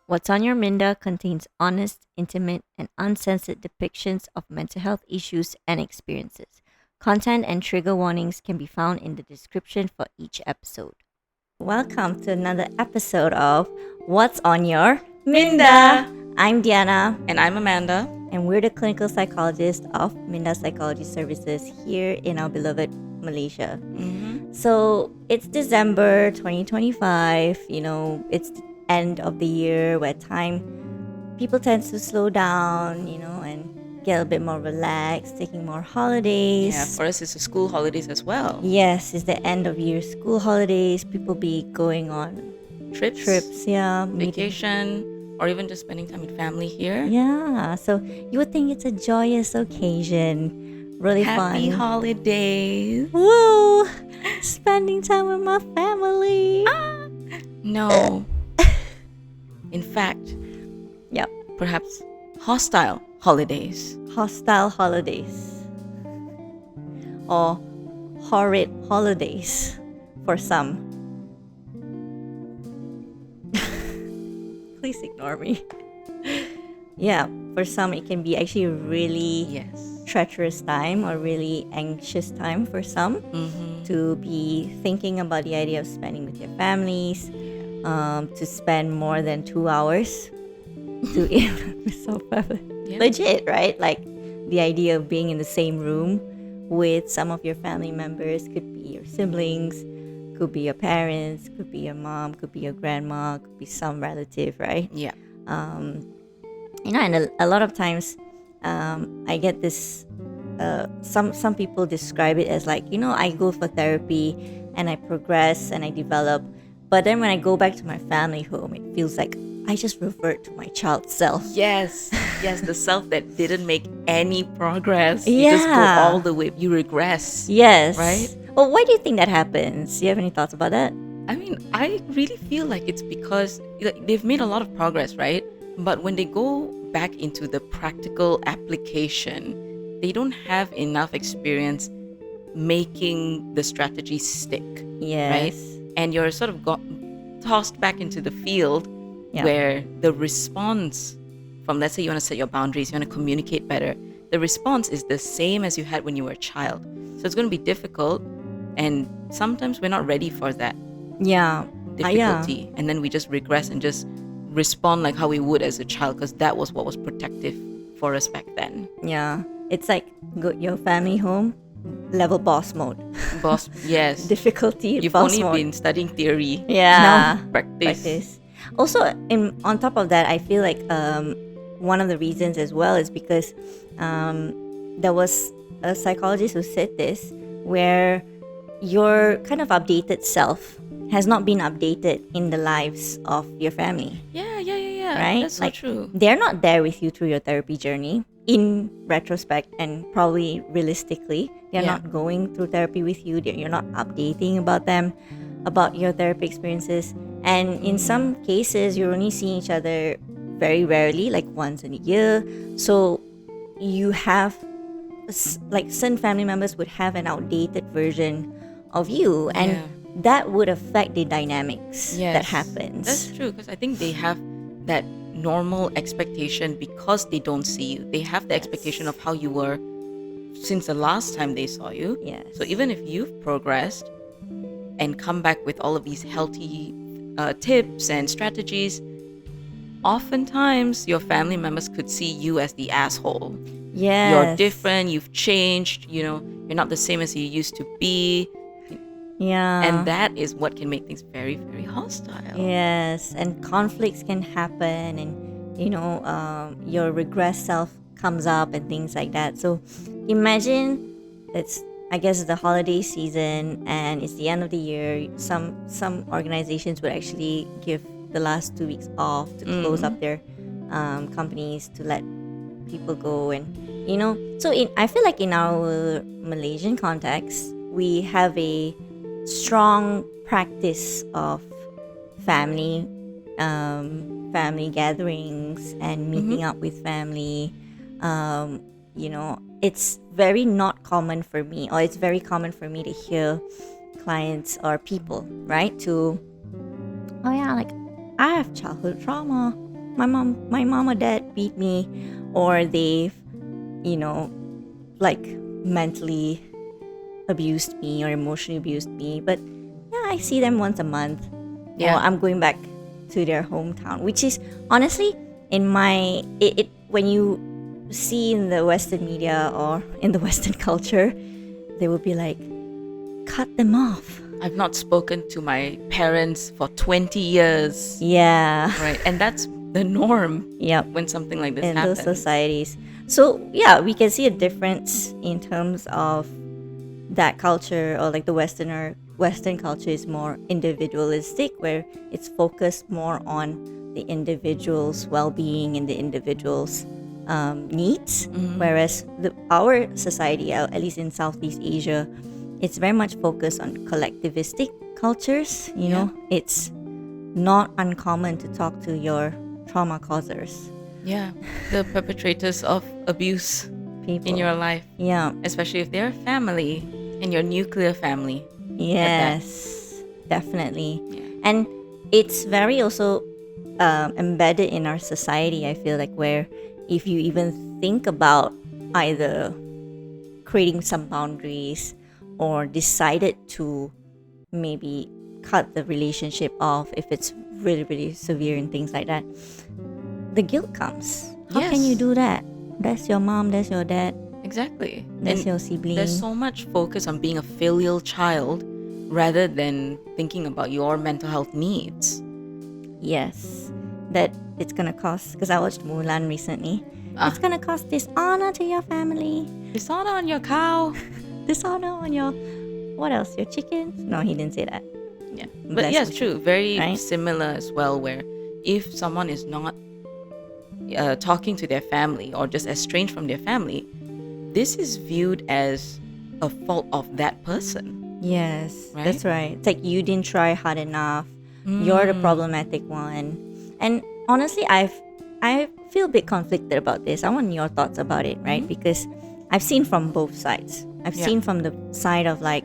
What's on Your Minda contains honest, intimate, and uncensored depictions of mental health issues and experiences. Content and trigger warnings can be found in the description for each episode. Welcome to another episode of What's on Your Minda. I'm Diana, And I'm Amanda. and we're the clinical psychologists of Minda Psychology Services here in our beloved Malaysia. So it's December 2025, it's the end of the year where people tend to slow down, and get a bit more relaxed, taking more holidays. Yeah, for us, it's the school holidays as well. Yes, it's the end of year school holidays. People be going on Trips, meeting. vacation, or even just spending time with family here. Yeah, so you would think it's a joyous occasion. Really Happy fun. holidays. Woo! Spending time with my family. No. In fact, Yep. perhaps hostile holidays. Hostile holidays. Or horrid holidays for some. Please ignore me. Yeah, for some it can be actually a really Yes. treacherous time or really anxious time for some to be thinking about the idea of spending with your families, to spend more than 2 hours to eat with some family. Yeah. Legit, right? Like the idea of being in the same room with some of your family members, could be your siblings, could be your parents, could be your mom, could be your grandma, could be some relative, right? Yeah. And a lot of times I get this some people describe it as like, I go for therapy and I progress and I develop, but then when I go back to my family home, it feels like I just revert to my child self. Yes. Yes, the self that didn't make any progress. You just go Yeah. all the way. You regress. Yes. Right? Well, why do you think that happens? Do you have any thoughts about that? I mean, I really feel like it's because they've made a lot of progress, right? But when they go back into the practical application, they don't have enough experience making the strategy stick, Yes. and you're sort of tossed back into the field Yeah. where the response from, let's say you want to set your boundaries, you want to communicate better, the response is the same as you had when you were a child. So it's going to be difficult, and sometimes we're not ready for that Yeah. difficulty, and then we just regress and just respond like how we would as a child, because that was what was protective for us back then. Yeah. It's like go your family home, level boss mode. Boss, yes. Difficulty, You've boss only mode. been studying theory. Yeah. Now practice. Also, on top of that, I feel like one of the reasons as well is because there was a psychologist who said this, where your kind of updated self has not been updated in the lives of your family, Yeah. right? That's so true. They're not there with you through your therapy journey. In retrospect, and probably realistically, they're Yeah. not going through therapy with you. You're not updating about them, about your therapy experiences. And in some cases, you're only seeing each other very rarely, like once in a year. So you have, like, certain family members would have an outdated version of you, and Yeah. that would affect the dynamics that Yes. happens. That's true, because I think they have that normal expectation because they don't see you. They have the expectation of how you were since the last time they saw you. Yes. So even if you've progressed and come back with all of these healthy tips and strategies, oftentimes your family members could see you as the asshole. Yes. You're different, you've changed, you're not the same as you used to be. Yeah. And that is what can make things very, very hostile. Yes, and conflicts can happen, and your regress self comes up and things like that. So imagine I guess it's the holiday season and it's the end of the year. Some organizations would actually give the last 2 weeks off to close up their companies to let people go, and so I feel like in our Malaysian context, we have a strong practice of family gatherings and meeting up with family. It's very not common for me, or it's very common for me to hear clients or people, right, to, oh yeah, like I have childhood trauma. my mom or dad beat me, or they've, you know, like mentally abused me or emotionally abused me. But yeah, I see them once a month, or I'm going back to their hometown, which is honestly in my it when you see in the Western media or in the Western culture, they will be like, cut them off. I've not spoken to my parents for 20 years. Yeah. Right. And that's the norm. Yep. When something like this in happens. those societies. So yeah, we can see a difference in terms of that culture, or like the Western culture is more individualistic, where it's focused more on the individual's well-being and the individual's needs, whereas our society, at least in Southeast Asia, it's very much focused on collectivistic cultures. You know, it's not uncommon to talk to your trauma causers. Yeah, the perpetrators of abuse People. in your life. Yeah. Especially if they're family, and your nuclear family. Yes, definitely. Yeah. And it's very also embedded in our society, I feel like, where if you even think about either creating some boundaries or decided to maybe cut the relationship off if it's really, really severe and things like that, the guilt comes. How can you do that? That's your mom, that's your dad. Exactly. That's And your sibling. there's so much focus on being a filial child rather than thinking about your mental health needs. Yes, that it's gonna cost, because I watched Mulan recently. It's gonna cost dishonor to your family, Dishonor on your cow. dishonor on your, what else, your chickens? No, he didn't say that. Yeah. But That's yeah, it's true. Very right? similar as well, where if someone is not talking to their family or just estranged from their family, this is viewed as a fault of that person. Yes, Right? that's right. It's like you didn't try hard enough. You're the problematic one. And honestly, I feel a bit conflicted about this. I want your thoughts about it, right? Because I've seen from both sides. I've seen from the side of like,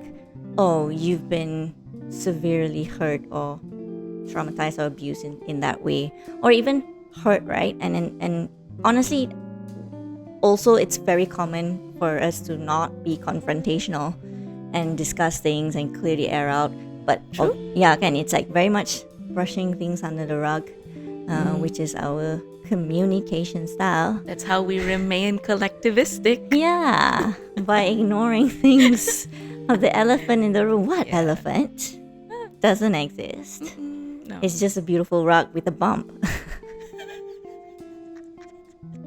oh, you've been severely hurt or traumatized or abused in that way, or even hurt, right? And honestly, also it's very common for us to not be confrontational and discuss things and clear the air out. But again, it's like very much brushing things under the rug, which is our communication style. That's how we remain collectivistic. Yeah, by ignoring things of the elephant in the room. What elephant? Doesn't exist. No. It's just a beautiful rug with a bump.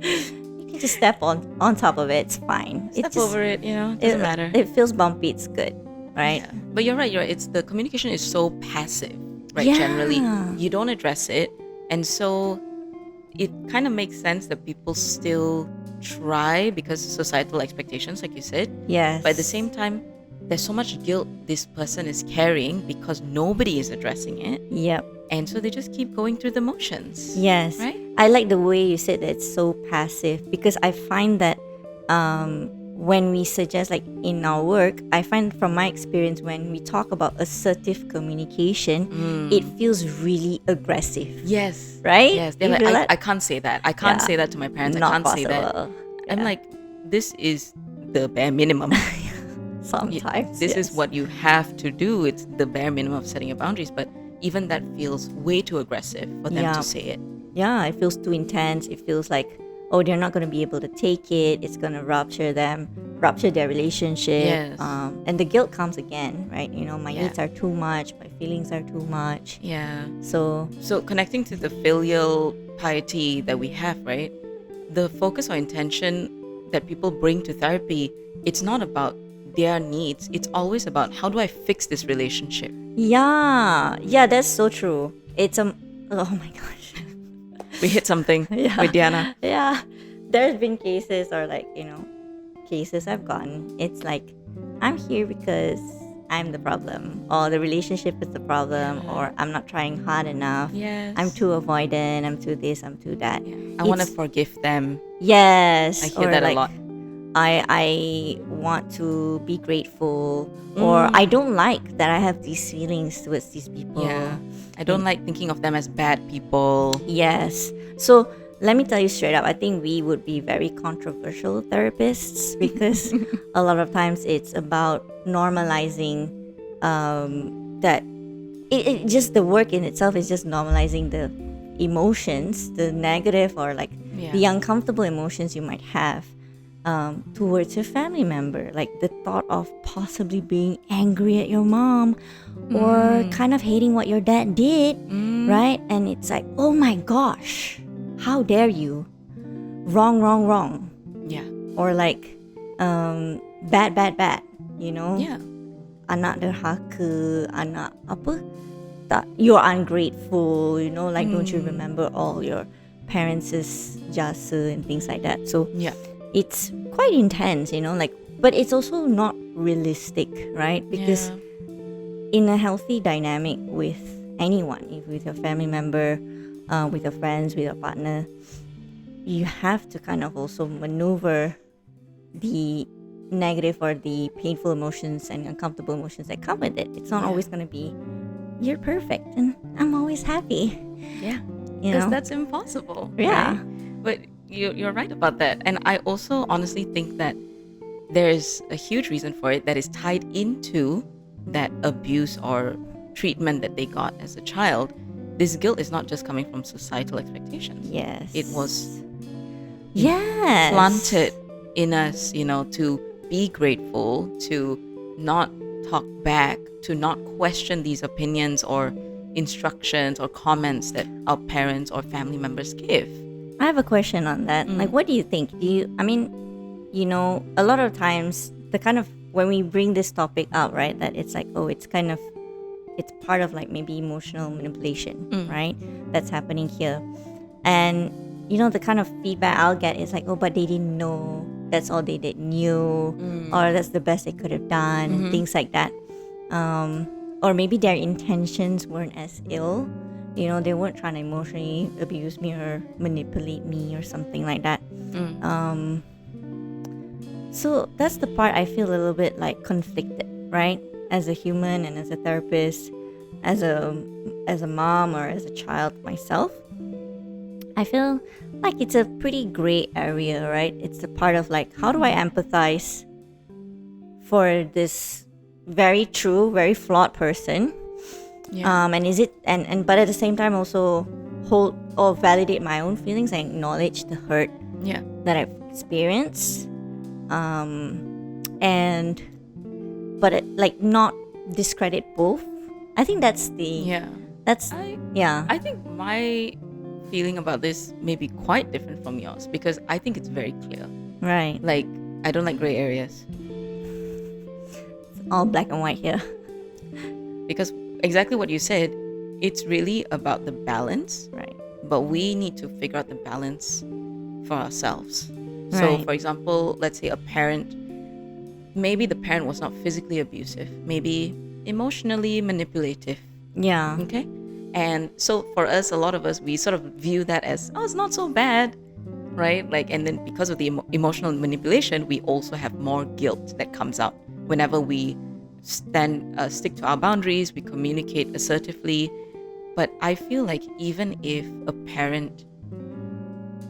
You can just step on top of it. It's fine. Step over it, doesn't matter. It feels bumpy. It's good, right? Yeah. But you're right. It's the communication is so passive, right? Yeah. Generally, you don't address it, and so it kind of makes sense that people still try because of societal expectations, like you said. Yes. But at the same time, there's so much guilt this person is carrying because nobody is addressing it, Yep. and so they just keep going through the motions. Yes. Right? I like the way you said that it's so passive, because I find that when we suggest, like in our work, I find from my experience, when we talk about assertive communication, it feels really aggressive. Yes. Right? Yes. They're You like, feel that? I can't say that. I can't say that to my parents. Not I can't say that. possible. I'm Yeah. like, this is the bare minimum. Sometimes. This is yes. what you have to do. It's the bare minimum of setting your boundaries. But even that feels way too aggressive for them Yeah. to say it. Yeah, it feels too intense. It feels like, oh, they're not going to be able to take it. It's going to rupture their relationship. Yes. And the guilt comes again, right? My Yeah. needs are too much. My feelings are too much. Yeah. So, So connecting to the filial piety that we have, right? The focus or intention that people bring to therapy, it's not about their needs. It's always about, how do I fix this relationship? yeah, that's so true. It's oh my gosh. We hit something Yeah. with Diana. Yeah, there's been cases, or like, cases I've gotten. It's like, I'm here because I'm the problem, or the relationship is the problem, or I'm not trying hard enough. Yes. I'm too avoidant. I'm too this. I'm too that. I want to It's- forgive them. Yes, I hear or that a like, lot. I want to be grateful, or I don't like that I have these feelings towards these people. Yeah. I don't like thinking of them as bad people. Yes. So let me tell you straight up, I think we would be very controversial therapists because a lot of times it's about normalizing that it just the work in itself is just normalizing the emotions, the negative or like the uncomfortable emotions you might have towards your family member, like the thought of possibly being angry at your mom or kind of hating what your dad did, right? And it's like, oh my gosh, how dare you, wrong, wrong, wrong. Yeah. Or like bad, bad, bad, you know. Yeah. Anak derhaka, anak apa, tak, you're ungrateful, you know, like don't you remember all your parents' jasa and things like that. So Yeah. it's quite intense, you know, like, but it's also not realistic, right? Because in a healthy dynamic with anyone, if with your family member, with your friends, with your partner, you have to kind of also maneuver the negative or the painful emotions and uncomfortable emotions that come with it. It's not always going to be, you're perfect and I'm always happy. Yeah. You Because know? that's impossible. Yeah. Right? But you're right about that. And I also honestly think that there's a huge reason for it that is tied into that abuse or treatment that they got as a child. This guilt is not just coming from societal expectations. Yes. It was yes. planted in us, you know, to be grateful, to not talk back, to not question these opinions or instructions or comments that our parents or family members give. I have a question on that. Like, what do you think? I mean, you know, a lot of times the kind of, when we bring this topic up, right, that it's like, oh, it's kind of, it's part of like maybe emotional manipulation, right? That's happening here. And, you know, the kind of feedback I'll get is like, oh, but they didn't know. That's all they did knew. Or that's the best they could have done. And things like that. Or maybe their intentions weren't as ill. You know, they weren't trying to emotionally abuse me or manipulate me or something like that. So that's the part I feel a little bit like conflicted, right? As a human and as a therapist, as a mom or as a child myself, I feel like it's a pretty gray area, right? It's a part of like, how do I empathize for this very true, very flawed person? Yeah. And is it but at the same time also hold or validate my own feelings and acknowledge the hurt that I've experienced. But it, like, not discredit both. I think that's the I think my feeling about this may be quite different from yours because I think it's very clear. Right. Like, I don't like gray areas. It's all black and white here. Because exactly what you said, it's really about the balance. Right. But we need to figure out the balance for ourselves. So, Right. for example, let's say a parent, maybe the parent was not physically abusive, maybe emotionally manipulative. Yeah. Okay. And so for us, a lot of us, we sort of view that as, oh, it's not so bad, right? Like, and then because of the emotional manipulation, we also have more guilt that comes out whenever we stick to our boundaries, we communicate assertively. But I feel like even if a parent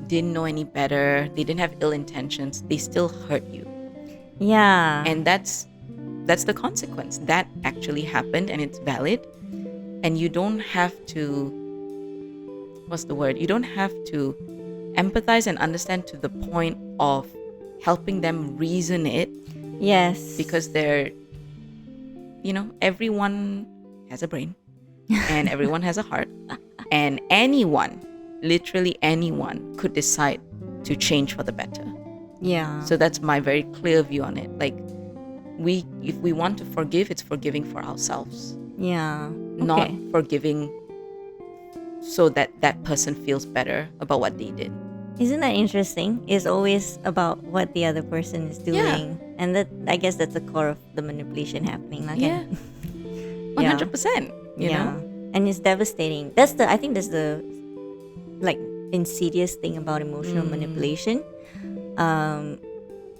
didn't know any better, they didn't have ill intentions, they still hurt you. Yeah. And that's the consequence. That actually happened and it's valid. And you don't have to, you don't have to empathize and understand to the point of helping them reason it. Yes. Because they're, you know, everyone has a brain and everyone has a heart. And anyone, literally anyone, could decide to change for the better. Yeah. So that's my very clear view on it. Like, if we want to forgive, it's forgiving for ourselves. Yeah. Not Okay. forgiving so that that person feels better about what they did. Isn't that interesting? It's always about what the other person is doing. And that, I guess that's the core of the manipulation happening. Like, Yeah. 100%. You know? And it's devastating. I think that's the like insidious thing about emotional manipulation.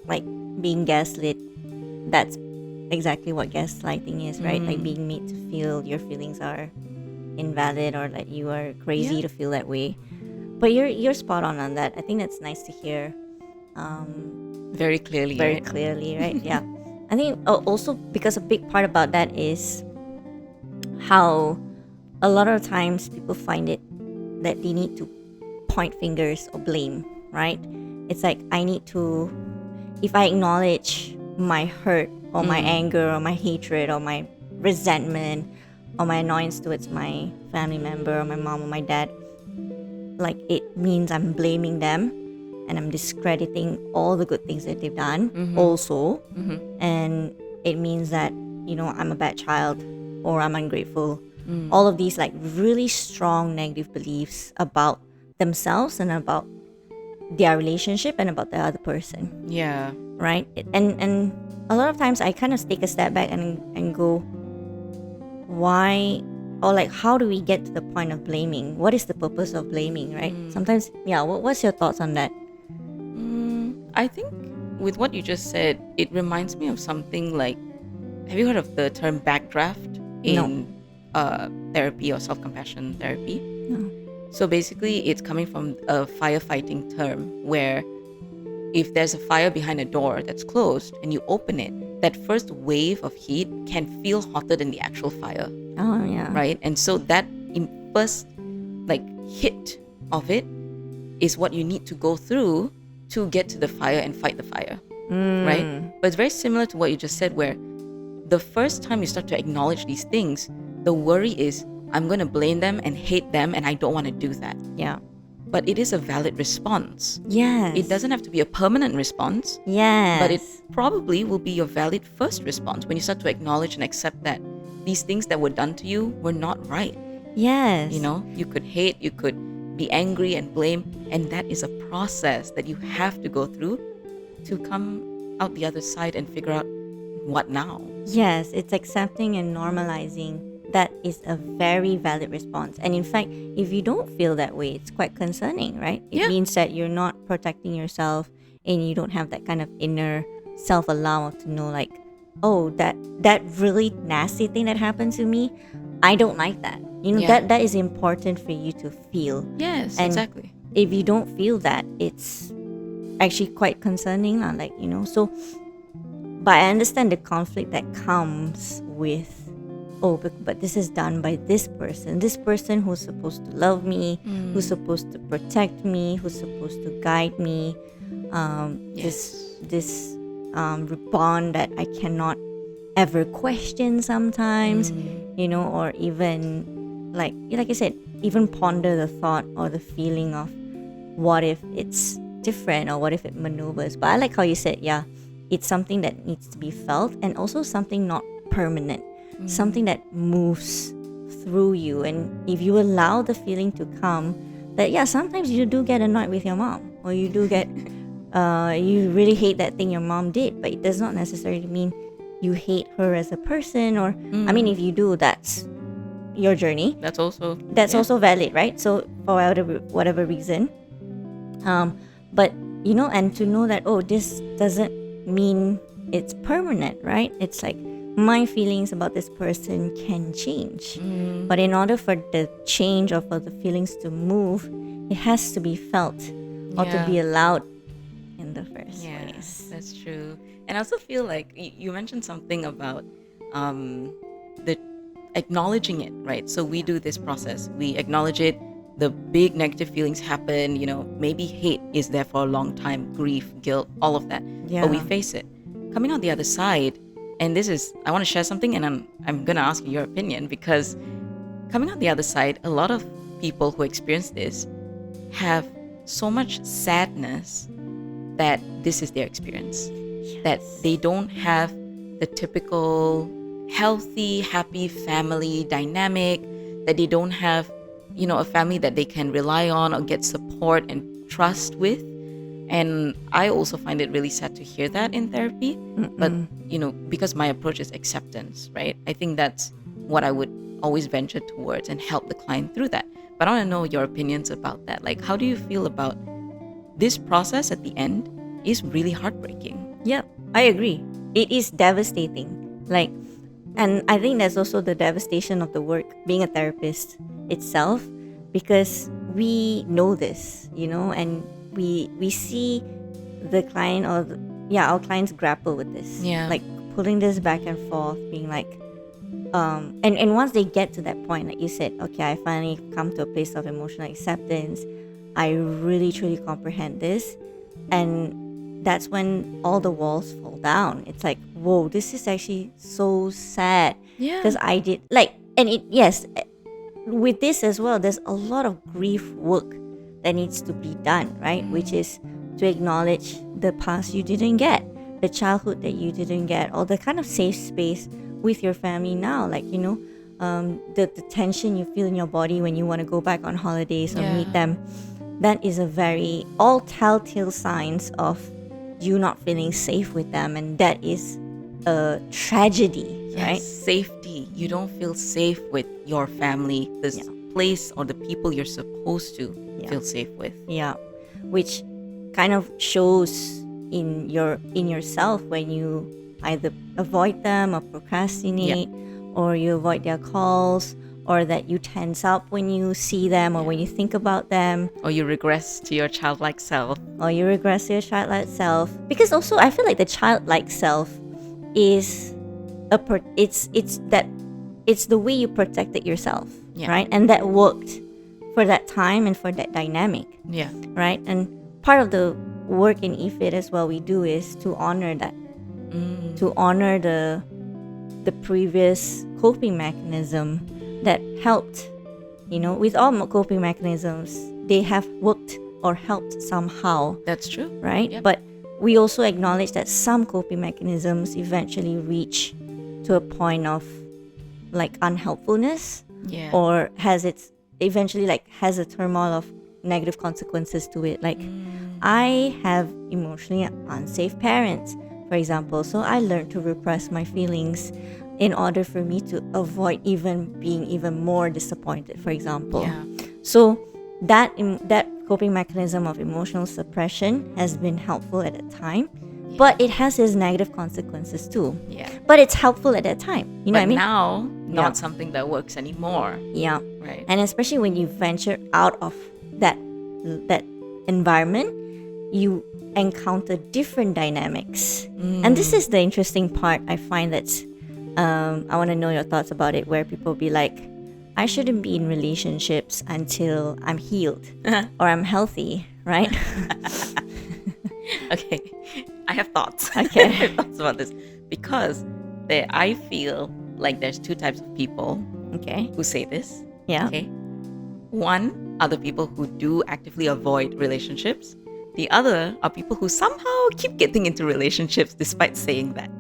Like being gaslit. That's exactly what gaslighting is, right? Like being made to feel your feelings are invalid or that you are crazy Yeah. to feel that way. But you're spot on that. I think that's nice to hear Very clearly, very right? clearly, right? Yeah. I think also because a big part about that is how a lot of times people find it that they need to point fingers or blame, right? It's like I need to, if I acknowledge my hurt or my anger or my hatred or my resentment or my annoyance towards my family member or my mom or my dad, like it means I'm blaming them and I'm discrediting all the good things that they've done also. And it means that, I'm a bad child or I'm ungrateful. All of these like really strong negative beliefs about themselves and about their relationship and about the other person, Yeah. right? And a lot of times I kind of take a step back and go, why, or like how do we get to the point of blaming? What is the purpose of blaming, right? Sometimes, what's your thoughts on that? I think with what you just said, it reminds me of something like, have you heard of the term backdraft in therapy or self-compassion therapy? No. So basically, it's coming from a firefighting term where if there's a fire behind a door that's closed and you open it, that first wave of heat can feel hotter than the actual fire, Oh, yeah. right? And so that first like hit of it is what you need to go through to get to the fire and fight the fire, right? But it's very similar to what you just said, where the first time you start to acknowledge these things, the worry is, I'm going to blame them and hate them, and I don't want to do that. Yeah. But it is a valid response. Yes. It doesn't have to be a permanent response, Yes. but it probably will be your valid first response when you start to acknowledge and accept that these things that were done to you were not right. Yes. You could hate, you could be angry and blame, and that is a process that you have to go through to come out the other side and figure out what now. Yes, it's accepting and normalizing. That is a very valid response. And in fact, if you don't feel that way, it's quite concerning, right? It means that you're not protecting yourself and you don't have that kind of inner self-allowance to know like, oh, that really nasty thing that happened to me, I don't like that. That is important for you to feel. Yes, And exactly. if you don't feel that, it's actually quite concerning. So, but I understand the conflict that comes with, but this is done by this person who's supposed to love me, who's supposed to protect me, who's supposed to guide me. This bond that I cannot ever question sometimes, or even like I said, even ponder the thought or the feeling of what if it's different or what if it maneuvers. But I like how you said, it's something that needs to be felt and also something not permanent, something that moves through you. And if you allow the feeling to come, that sometimes you do get annoyed with your mom, or you do get you really hate that thing your mom did, but it does not necessarily mean you hate her as a person. Or I mean, if you do, that's your journey. That's also Also valid, right? So for whatever reason, but and to know that this doesn't mean it's permanent, right? It's like my feelings about this person can change, but in order for the change or for the feelings to move, it has to be felt or to be allowed in the first place. That's true. And I also feel like you mentioned something about the acknowledging it, right? So we do this process, we acknowledge it, the big negative feelings happen, maybe hate is there for a long time, grief, guilt, all of that, but we face it. Coming out the other side, and I want to share something, and I'm gonna ask you your opinion, because coming out the other side, a lot of people who experience this have so much sadness that this is their experience, that they don't have the typical healthy, happy family dynamic, that they don't have, a family that they can rely on or get support and trust with. And I also find it really sad to hear that in therapy. But, because my approach is acceptance, right? I think that's what I would always venture towards and help the client through that. But I want to know your opinions about that. Like, how do you feel about this process at the end is really heartbreaking? Yep, I agree. It is devastating. Like, And I think that's also the devastation of the work being a therapist itself, because we know this, and we see the client our clients grapple with this, Yeah. like pulling this back and forth, being like, and once they get to that point, like you said, okay, I finally come to a place of emotional acceptance, I really truly comprehend this, and that's when all the walls fall down. It's like, whoa, this is actually so sad. Yeah. Because I did like, and it, yes, with this as well, there's a lot of grief work that needs to be done, right? Which is to acknowledge the past you didn't get, the childhood that you didn't get, or the kind of safe space with your family now, like the tension you feel in your body when you want to go back on holidays or meet them. That is all telltale signs of you not feeling safe with them, and that is a tragedy, right? Safety. You don't feel safe with your family, this place or the people you're supposed to feel safe with. Yeah, which kind of shows in yourself when you either avoid them or procrastinate, or you avoid their calls, or that you tense up when you see them or when you think about them, or you regress to your childlike self. Because also I feel like the childlike self is it's the way you protected yourself, right? And that worked for that time and for that dynamic, right? And part of the work in EFIT as well we do is to honor that, to honor the previous coping mechanism that helped. With all coping mechanisms, they have worked or helped somehow. That's true, right? Yep. But we also acknowledge that some coping mechanisms eventually reach to a point of like unhelpfulness, or has a turmoil of negative consequences to it. Like I have emotionally unsafe parents, for example, so I learned to repress my feelings in order for me to avoid being even more disappointed, for example. So that coping mechanism of emotional suppression has been helpful at the time, but it has its negative consequences too. But it's helpful at that time. You know what I mean? Now, not something that works anymore. Right. And especially when you venture out of that environment, you encounter different dynamics. And this is the interesting part I find that's I want to know your thoughts about it, where people be like, I shouldn't be in relationships until I'm healed or I'm healthy, right? Okay, I have thoughts. Okay. I have thoughts about this because I feel like there's two types of people who say this. Okay. One are the people who do actively avoid relationships. The other are people who somehow keep getting into relationships despite saying that.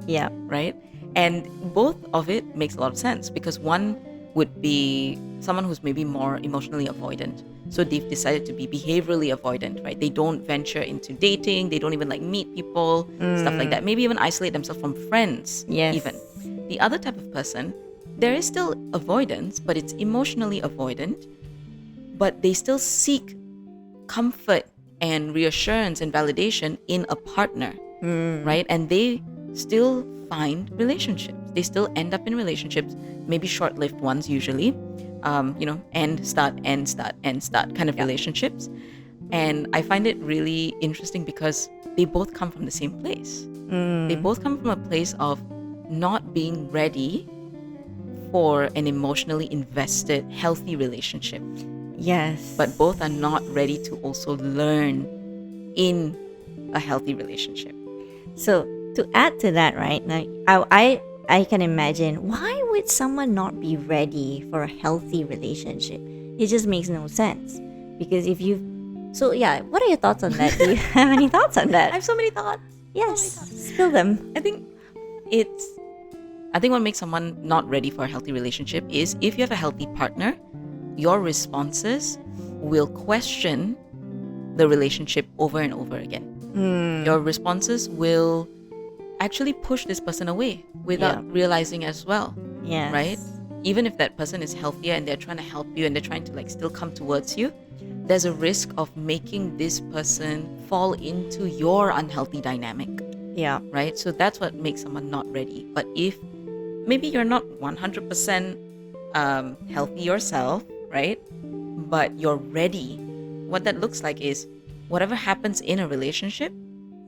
Right? And both of it makes a lot of sense, because one would be someone who's maybe more emotionally avoidant. So they've decided to be behaviorally avoidant, right? They don't venture into dating. They don't even meet people, stuff like that. Maybe even isolate themselves from friends, even. The other type of person, there is still avoidance, but it's emotionally avoidant, but they still seek comfort and reassurance and validation in a partner, right? And they still find relationships. They still end up in relationships, maybe short-lived ones usually, end, start kind of relationships. And I find it really interesting because they both come from the same place. They both come from a place of not being ready for an emotionally invested, healthy relationship. But both are not ready to also learn in a healthy relationship. So to add to that, right, I can imagine, why would someone not be ready for a healthy relationship? It just makes no sense. Because what are your thoughts on that? Do you have any thoughts on that? I have so many thoughts. Spill them. I think what makes someone not ready for a healthy relationship is if you have a healthy partner, your responses will question the relationship over and over again. Your responses will actually push this person away without realizing as well. Right? Even if that person is healthier and they're trying to help you and they're trying to still come towards you, there's a risk of making this person fall into your unhealthy dynamic. Right? So that's what makes someone not ready. But if maybe you're not 100% healthy yourself, right? But you're ready. What that looks like is whatever happens in a relationship,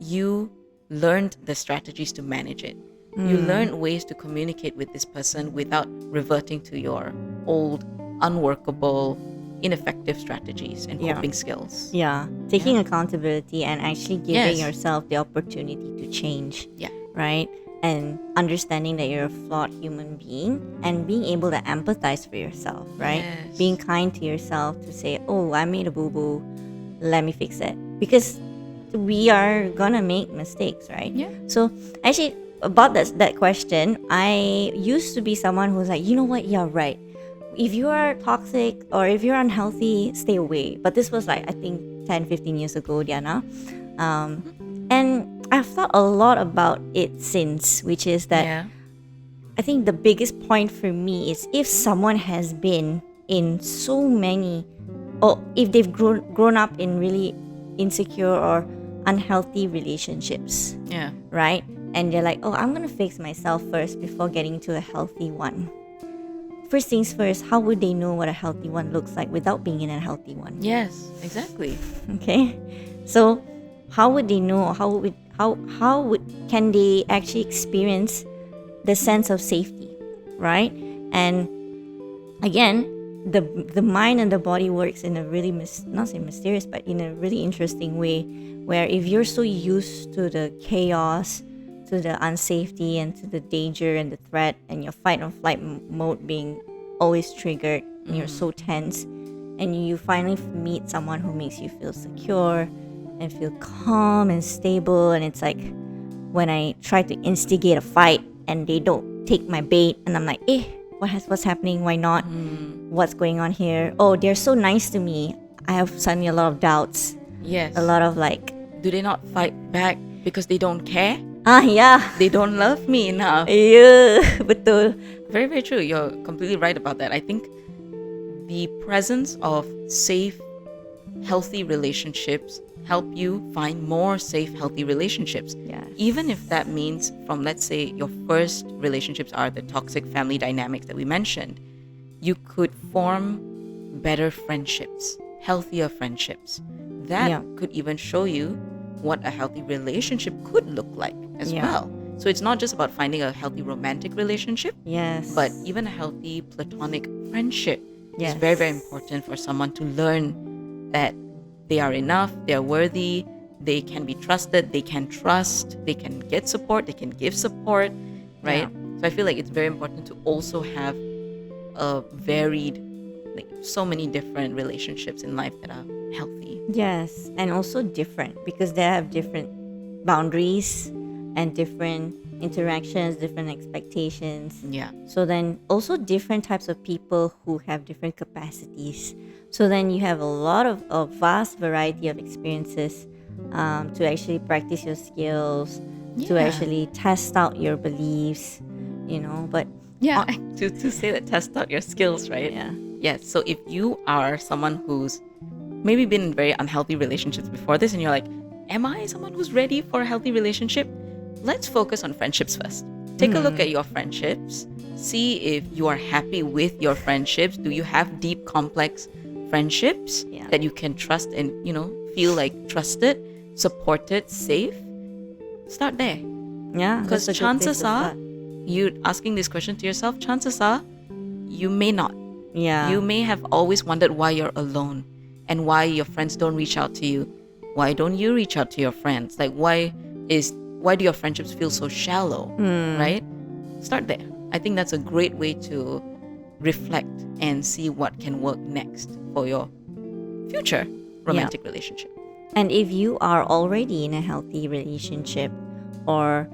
you learned the strategies to manage it. You learned ways to communicate with this person without reverting to your old, unworkable, ineffective strategies and coping skills. Yeah. Taking accountability and actually giving Yes. yourself the opportunity to change. Yeah. Right? And understanding that you're a flawed human being and being able to empathize for yourself, right? Yes. Being kind to yourself to say, oh, I made a boo-boo, let me fix it. Because we are gonna make mistakes, right? Yeah. So actually about that question, I used to be someone who's like, you know what, you're right. If you are toxic or if you're unhealthy, stay away. But this was like, I think 10, 15 years ago, Diana. And I've thought a lot about it since, which is that Yeah. I think the biggest point for me is if someone has been in so many, or if they've grown up in really insecure or unhealthy relationships, Yeah. right? And they're like, oh, I'm going to fix myself first before getting to a healthy one. First things first, how would they know what a healthy one looks like without being in a healthy one? Yes, exactly. Okay? So how would they know? Can they actually experience the sense of safety, right? And again, the mind and the body works in a really not say mysterious, but in a really interesting way, where if you're so used to the chaos, to the unsafety, and to the danger and the threat, and your fight or flight mode being always triggered, and you're so tense, and you finally meet someone who makes you feel secure and feel calm and stable, and it's like when I try to instigate a fight and they don't take my bait, and I'm like, what's happening? Why not? What's going on here? Oh, they're so nice to me. I have suddenly a lot of doubts, Yes. a lot of like, Do they not fight back because they don't care? yeah, They don't love me enough. yeah, betul. Very, very true. You're completely right about that. I think the presence of safe, healthy relationships help you find more safe, healthy relationships. Yes. Even if that means from, let's say, your first relationships are the toxic family dynamics that we mentioned, you could form better friendships, healthier friendships. That Yeah. could even show you what a healthy relationship could look like as Yeah. well. So it's not just about finding a healthy romantic relationship, Yes. but even a healthy platonic friendship Yes. is very, very important for someone to learn that they are enough, they are worthy, they can be trusted, they can trust, they can get support, they can give support, right? So I feel like it's very important to also have a varied, like so many different relationships in life that are healthy. Yes, and also different because they have different boundaries and different interactions, different expectations. Yeah. So then also different types of people who have different capacities. So then you have a vast variety of experiences to actually practice your skills, to Yeah. actually test out your beliefs, but Yeah. To say that, test out your skills, right? yeah. Yes. So if you are someone who's maybe been in very unhealthy relationships before this and you're like, am I someone who's ready for a healthy relationship? Let's focus on friendships first. Take a look at your friendships. See if you are happy with your friendships. Do you have deep, complex friendships Yeah. that you can trust and, feel like trusted, supported, safe? Start there. Yeah. Because that's a good place chances to are, start. you asking this question to yourself, chances are you may not. Yeah. You may have always wondered why you're alone and why your friends don't reach out to you. Why don't you reach out to your friends? Like why do your friendships feel so shallow? Right? Start there. I think that's a great way to reflect and see what can work next for your future romantic relationship. And if you are already in a healthy relationship, or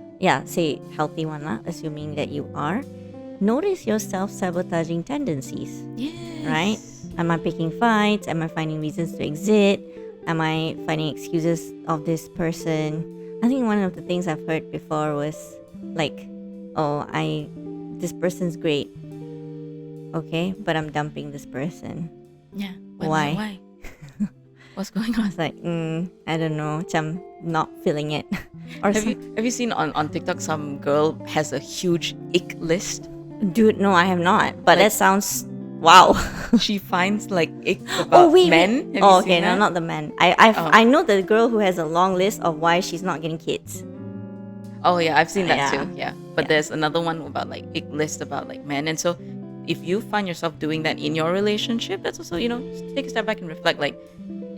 say healthy one, assuming that you are, notice your self-sabotaging tendencies, Yes. right? Am I picking fights? Am I finding reasons to exit? Am I finding excuses of this person? I think one of the things I've heard before was like, this person's great, okay, but I'm dumping this person. Yeah. Why? Why? What's going on? It's like, I don't know, I'm not feeling it. Or Have you seen on TikTok some girl has a huge ick list Dude, no, I have not. But Like- that sounds wow. She finds like icks about men. Have Oh, you okay, seen no, that? not the men. I Oh. I know the girl who has a long list of why she's not getting kids. Oh yeah, I've seen that Yeah. too. Yeah, but there's another one about like ick list about like men, and so if you find yourself doing that in your relationship, that's also just take a step back and reflect. Like,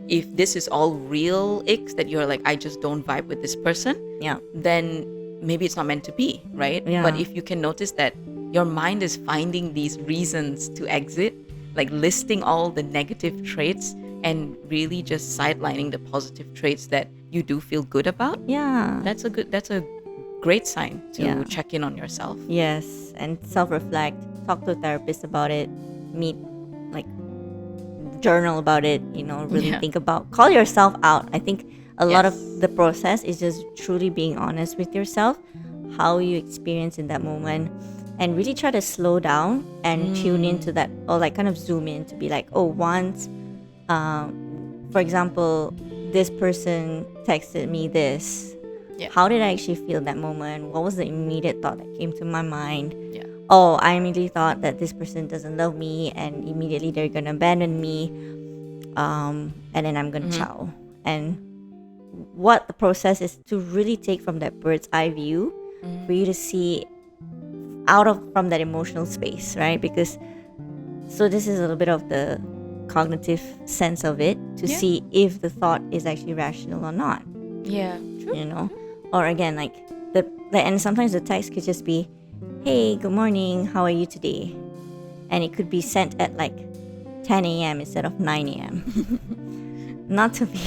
if this is all real icks that you're like, I just don't vibe with this person, Yeah. then maybe it's not meant to be, right? Yeah. But if you can notice that your mind is finding these reasons to exit, like listing all the negative traits and really just sidelining the positive traits that you do feel good about, Yeah. that's a great sign to Yeah. check in on yourself. Yes, and self-reflect. Talk to a therapist about it. Meet, like, journal about it. Really Yeah. think about. Call yourself out. I think a lot of Yes. the process is just truly being honest with yourself, how you experience in that moment, and really try to slow down and tune into that, or like kind of zoom in to be like, oh, once, for example, this person texted me this. Yeah. How did I actually feel that moment? What was the immediate thought that came to my mind? Yeah. Oh, I immediately thought that this person doesn't love me and immediately they're gonna abandon me, and then I'm gonna chow. And what the process is to really take from that bird's eye view for you to see from that emotional space, right? Because so this is a little bit of the cognitive sense of it to Yeah. see if the thought is actually rational or not, Yeah. True. or again, like and sometimes the text could just be, hey, good morning, how are you today? And it could be sent at like 10 a.m. instead of 9 a.m. Not to be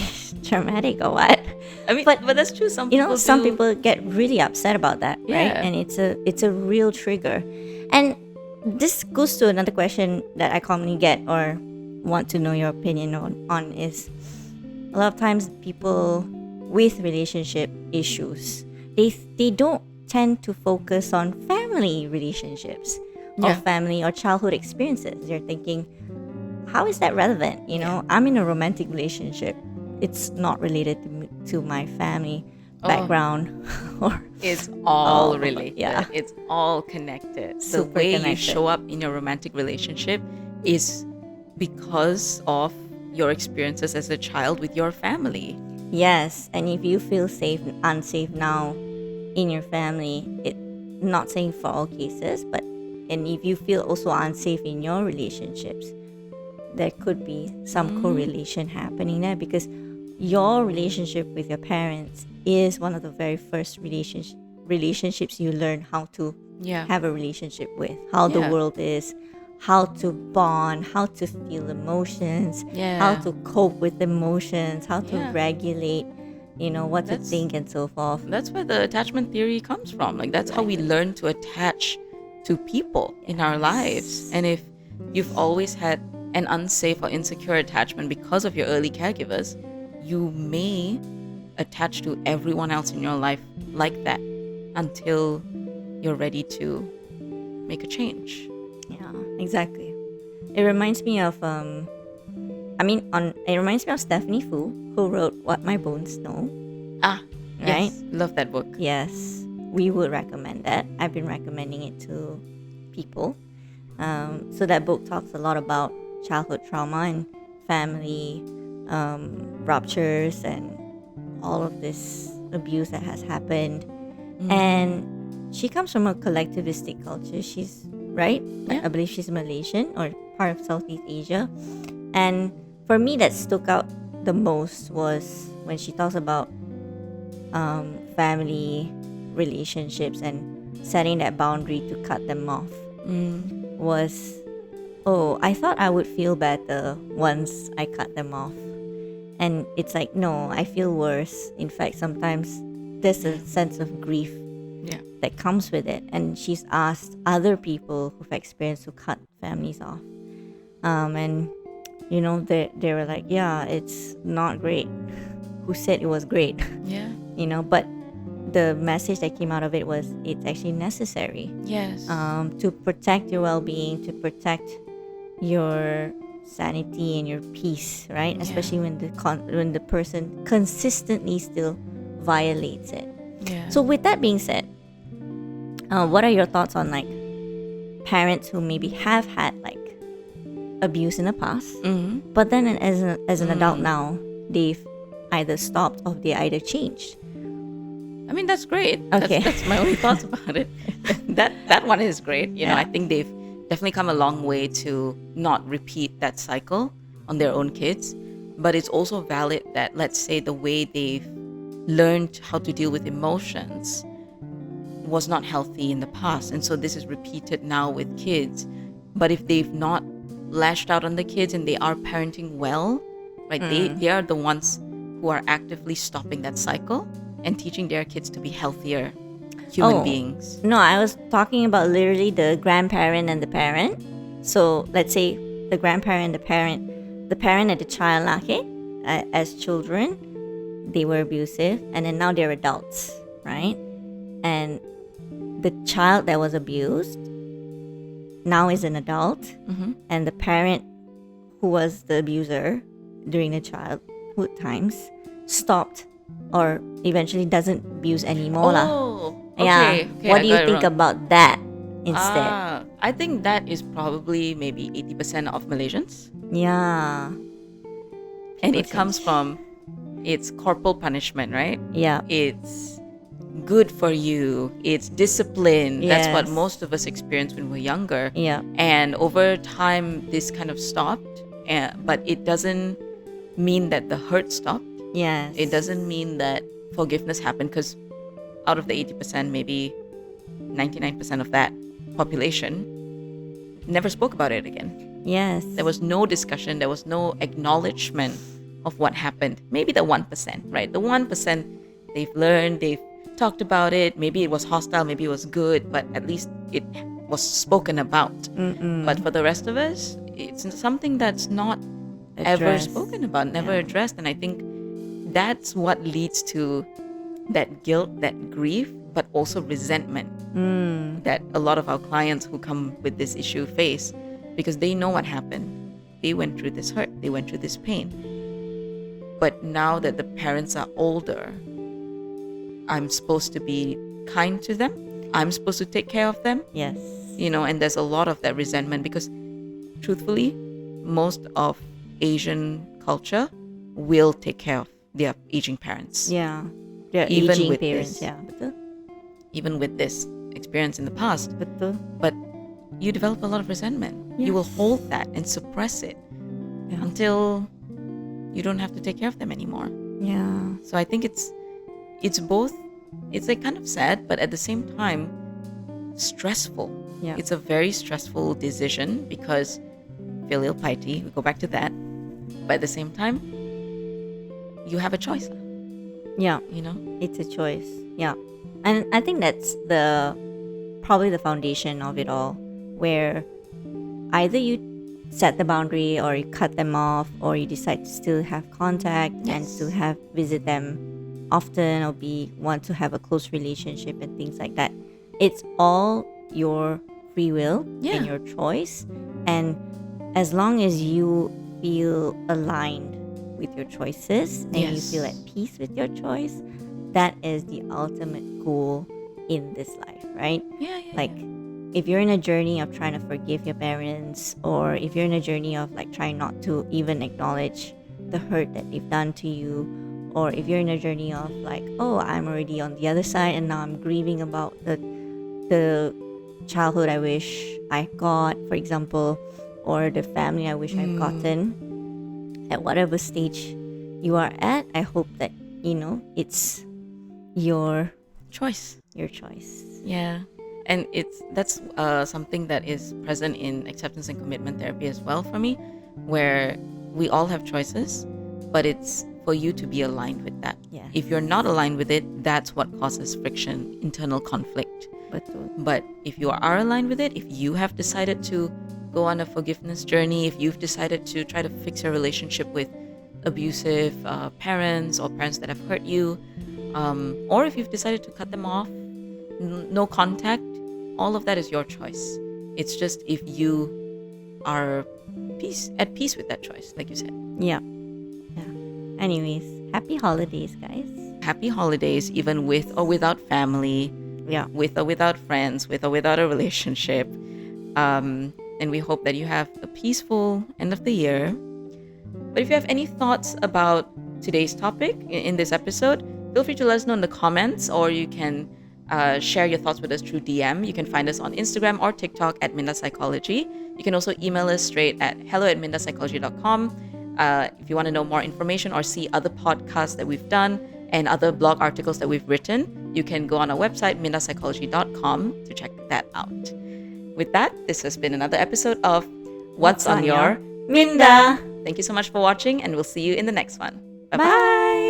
dramatic or what. I mean, But, but that's true. Some people some do- people get really upset about that, right? Yeah. And it's a real trigger. And this goes to another question that I commonly get or want to know your opinion on is a lot of times people with relationship issues, they don't tend to focus on family relationships or Yeah. family or childhood experiences. They're thinking, how is that relevant? I'm in a romantic relationship. It's not related to my family background or It's all Oh, related. yeah. It's all connected. Super the way you connected. show up in your romantic relationship is because of your experiences as a child with your family. yes. And if you feel unsafe now in your family, not saying for all cases, but and if you feel also unsafe in your relationships, there could be some correlation happening there because your relationship with your parents is one of the very first relationships you learn how to Yeah. have a relationship with, how the Yeah. world is, how to bond, how to feel emotions, Yeah. how to cope with emotions, how to Yeah. regulate, what to That's- think and so forth. That's where the attachment theory comes from. Like, that's how we learn to attach to people in our lives. And if you've always had an unsafe or insecure attachment because of your early caregivers, you may attach to everyone else in your life like that until you're ready to make a change. Yeah, exactly. It reminds me of it reminds me of Stephanie Fu, who wrote What My Bones Know. Ah, Right? yes. Love that book. Yes, we would recommend that. I've been recommending it to people. So that book talks a lot about childhood trauma and family ruptures and all of this abuse that has happened. And she comes from a collectivistic culture. She's right. Yeah. I believe she's Malaysian or part of Southeast Asia. And for me, that stuck out the most was when she talks about family relationships and setting that boundary to cut them off. Was, oh, I thought I would feel better once I cut them off. And it's like, no, I feel worse. In fact, sometimes there's a sense of grief Yeah. that comes with it. And she's asked other people who've experienced to cut families off. And, they were like, yeah, it's not great. Who said it was great? Yeah. But the message that came out of it was it's actually necessary. Yes. To protect your well-being, to protect your sanity and your peace, right? Yeah. Especially when the person consistently still violates it. Yeah. So with that being said, what are your thoughts on like parents who maybe have had like abuse in the past, Mm-hmm. but then as an adult now, they've either stopped or they either changed. I mean, that's great. Okay. That's my only thoughts about it. That one is great. You know, Yeah. I think they've definitely come a long way to not repeat that cycle on their own kids. But it's also valid that, let's say, the way they've learned how to deal with emotions was not healthy in the past. And so this is repeated now with kids. But if they've not lashed out on the kids and they are parenting well, right, they are the ones who are actively stopping that cycle and teaching their kids to be healthier human beings. No, I was talking about literally the grandparent and the parent. So let's say the grandparent and the parent and the child, okay, as children, they were abusive, and then now they're adults, right? And the child that was abused now is an adult, and the parent who was the abuser during the childhood times stopped or eventually doesn't abuse anymore. Oh, Yeah. okay. What I do you got it think wrong. about that instead? I think that is probably maybe 80% of Malaysians. Yeah. And it comes from, it's corporal punishment, right? Yeah. It's good for you. It's discipline. That's what Yes. most of us experienced when we were younger. Yeah. And over time, this kind of stopped. But it doesn't mean that the hurt stopped. Yes. It doesn't mean that forgiveness happened, because out of the 80%, maybe 99% of that population never spoke about it again. Yes. There was no discussion. There was no acknowledgement of what happened. Maybe the 1%, right? The 1%, they've learned, they've talked about it. Maybe it was hostile, maybe it was good, but at least it was spoken about. But for the rest of us, it's something that's not ever Addressed. spoken about, never addressed. And I think that's what leads to that guilt, that grief, but also resentment that a lot of our clients who come with this issue face, because they know what happened. They went through this hurt, they went through this pain. But now that the parents are older, I'm supposed to be kind to them. I'm supposed to take care of them. Yes. You know, and there's a lot of that resentment, because truthfully, most of Asian culture will take care of their aging parents. Yeah. They're Even aging with parents. this. Yeah. Betul. Even with this experience in the past. Betul. But you develop a lot of resentment. You will Yes. hold that and suppress it Yeah. until you don't have to take care of them anymore. Yeah. So I think it's both. It's like kind of sad, but at the same time stressful. Yeah. It's a very stressful decision, because filial piety, we go back to that. But at the same time, you have a choice, Yeah. you know? It's a choice. Yeah. And I think that's probably the foundation of it all, where either you set the boundary or you cut them off, or you decide to still have contact and Yes. to visit them often, or want to have a close relationship and things like that. It's all your free will Yeah. and your choice. And as long as you feel aligned with your choices and you Yes. feel at peace with your choice, that is the ultimate goal in this life, right? Yeah. Like, if you're in a journey of trying to forgive your parents, or if you're in a journey of like trying not to even acknowledge the hurt that they've done to you, or if you're in a journey of like, oh, I'm already on the other side and now I'm grieving about the childhood I wish I got, for example, or the family I wish I've gotten, at whatever stage you are at, I hope that it's your Choice. choice. Yeah. And that's something that is present in acceptance and commitment therapy as well for me, where we all have choices, but it's for you to be aligned with that. Yeah. If you're not aligned with it, that's what causes friction, internal conflict. But if you are aligned with it, if you have decided to go on a forgiveness journey, if you've decided to try to fix your relationship with abusive parents or parents that have hurt you, or if you've decided to cut them off, no contact, all of that is your choice. It's just if you are at peace with that choice, like you said. Yeah. Anyways, happy holidays, guys. Happy holidays, even with or without family, Yeah. with or without friends, with or without a relationship. And we hope that you have a peaceful end of the year. But if you have any thoughts about today's topic in this episode, feel free to let us know in the comments, or you can share your thoughts with us through DM. You can find us on Instagram or TikTok at Minda Psychology. You can also email us straight at hello@mindapsychology.com. If you want to know more information or see other podcasts that we've done and other blog articles that we've written, you can go on our website, mindapsychology.com, to check that out. With that, this has been another episode of What's on Your Minda. Thank you so much for watching, and we'll see you in the next one. Bye-bye. Bye.